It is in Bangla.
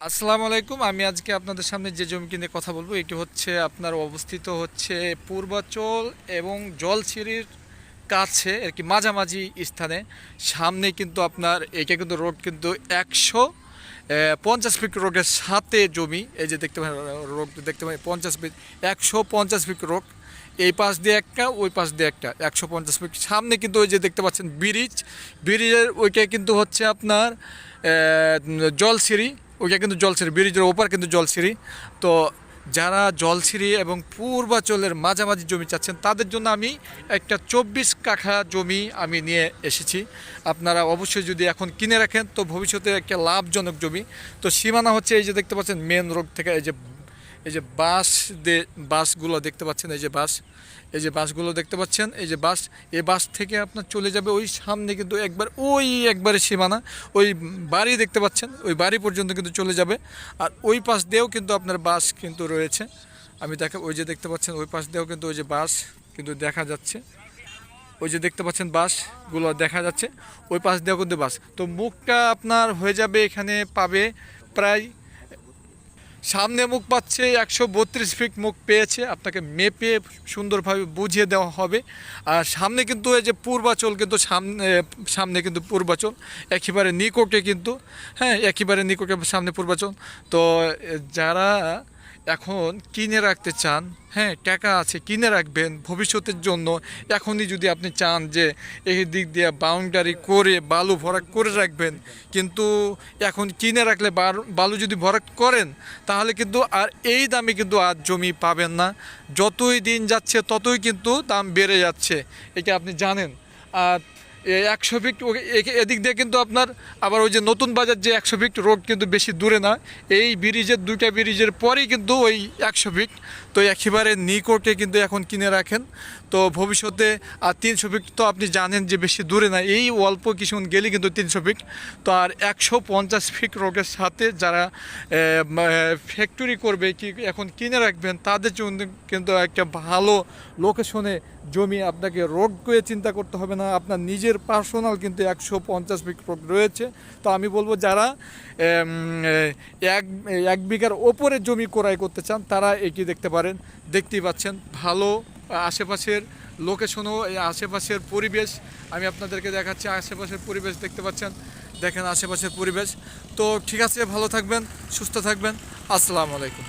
আসসালামু আলাইকুম। আমি আজকে আপনাদের সামনে যে জমি নিয়ে কথা বলবো এটি হচ্ছে আপনার অবস্থিত হচ্ছে পূর্বাচল এবং জলছিরির কাছে আর কি মাঝামাঝি স্থানে। সামনে কিন্তু আপনার এটা কিন্তু রোড কিন্তু 150 ফিট রোডের সাথে জমি। এই যে দেখতে পারেন রোড দেখতে পারেন 50 ফিট, 150 ফিট রোড। এই পাশ দিয়ে একটা, ওই পাশ দিয়ে একটা, 150 ফিট সামনে কিন্তু ওই যে দেখতে পাচ্ছেন ব্রিজের ওইটা কিন্তু হচ্ছে আপনার জলছিরি। ওইটা কিন্তু জলছিরি, ব্রিজের ওপার কিন্তু জলছিরি। তো যারা জলছিরি এবং পূর্বাচলের মাঝামাঝি জমি চাচ্ছেন তাদের জন্য আমি একটা 24 কাঠা জমি আমি নিয়ে এসেছি। আপনারা অবশ্যই যদি এখন কিনে রাখেন তো ভবিষ্যতে একটা লাভজনক জমি। তো সীমানা হচ্ছে এই যে দেখতে পাচ্ছেন মেন রোড থেকে এই যে বাসগুলো দেখতে পাচ্ছেন, এই যে বাসগুলো দেখতে পাচ্ছেন, এই বাস থেকে আপনার চলে যাবে ওই সামনে কিন্তু একবারে সীমানা। ওই বাড়ি দেখতে পাচ্ছেন, ওই বাড়ি পর্যন্ত কিন্তু চলে যাবে। আর ওই পাশ দিয়েও কিন্তু আপনার বাস কিন্তু রয়েছে। আমি ওই যে দেখতে পাচ্ছেন ওই পাশ দিয়েও কিন্তু ওই যে বাস কিন্তু দেখা যাচ্ছে। ওই যে দেখতে পাচ্ছেন বাসগুলো দেখা যাচ্ছে, ওই পাশ দিয়েও কিন্তু বাস। তো মুখটা আপনার হয়ে যাবে এখানে পাবে প্রায়, সামনে মুখ পাচ্ছে 132 ফিট মুখ পেয়েছে। আপনাকে মেপে সুন্দরভাবে বুঝিয়ে দেওয়া হবে। আর সামনে কিন্তু এই যে পূর্বাচল কিন্তু সামনে কিন্তু পূর্বাচল একেবারে নিকটে কিন্তু, হ্যাঁ একেবারে নিকটে সামনে পূর্বাচল। তো যারা এখন কিনে রাখতে চান, হ্যাঁ টাকা আছে কিনে রাখবেন ভবিষ্যতের জন্য। এখনই যদি আপনি চান যে এই দিক দিয়ে বাউন্ডারি করে বালু ভরাট করে রাখবেন, কিন্তু এখন কিনে রাখলে বালু যদি ভরাট করেন তাহলে কিন্তু আর এই দামে কিন্তু আর জমি পাবেন না। যতই দিন যাচ্ছে ততই কিন্তু দাম বেড়ে যাচ্ছে, এটা আপনি জানেন। আর 100 ফিট এদিক দিয়ে কিন্তু আপনার আবার ওই যে নতুন বাজার যে 100 ফিট রোড কিন্তু বেশি দূরে না, এই দুইটা ব্রিজের পরেই কিন্তু ওই 100 ফিট। তো একেবারে নিকটে কিন্তু এখন কিনে রাখেন। তো ভবিষ্যতে আর 300 ফিট তো আপনি জানেন যে বেশি দূরে না, এই অল্প কিছুক্ষণ গেলে কিন্তু 300 ফিট। তো আর 150 ফিট রোডের সাথে যারা ফ্যাক্টরি করবে কি এখন কিনে রাখবেন তাদের জন্য কিন্তু একটা ভালো লোকেশনে জমি। আপনাকে রোড করে চিন্তা করতে হবে না, আপনার নিজের পার্সোনাল কিন্তু 150 ফিট রোড রয়েছে। তো আমি বলবো যারা এক বিঘার ওপরে জমি ক্রয় করতে চান তারা এটি দেখতে পারেন। দেখতেই পাচ্ছেন ভালো আশেপাশের লোকেশনও, এই আশেপাশের পরিবেশ আমি আপনাদেরকে দেখাচ্ছি। আশেপাশের পরিবেশ দেখতে পাচ্ছেন, দেখেন আশেপাশের পরিবেশ। তো ঠিক আছে, ভালো থাকবেন, সুস্থ থাকবেন। আসসালামু আলাইকুম।